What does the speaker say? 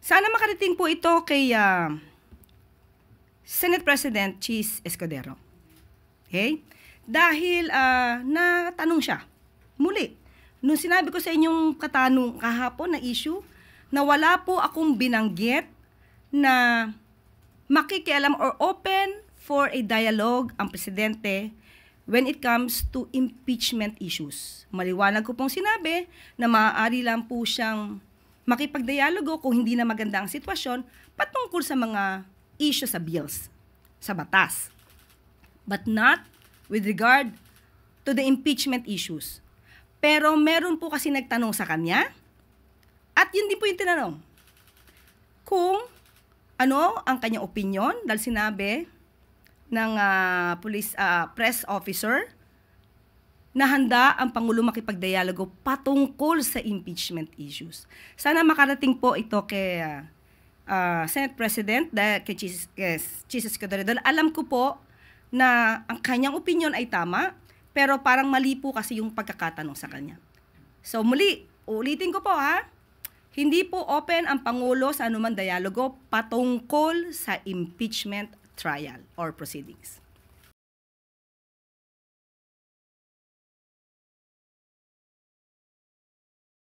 Sana makarating po ito kay Senate President Chis Escudero. Okay? Dahil natanong siya, muli, nung sinabi ko sa inyong kahapon na issue, na wala po akong binanggit na makikialam or open for a dialogue ang Presidente when it comes to impeachment issues. Maliwanag ko pong sinabi na maaari lang po siyang makipagdialogo kung hindi na maganda ang sitwasyon patungkol sa mga issue sa bills, sa batas. But not with regard to the impeachment issues. Pero meron po kasi nagtanong sa kanya at yun din po yung tinanong. Kung ano ang kanyang opinion dahil sinabi ng press officer na handa ang Pangulo makipagdialogo patungkol sa impeachment issues. Sana makarating po ito kay Senate President, kay Chis Escudero. Alam ko po na ang kanyang opinion ay tama, pero parang mali po kasi yung pagkakatanong sa kanya. So muli, ulitin ko po hindi po open ang Pangulo sa anumang dialogo patungkol sa impeachment trial or proceedings.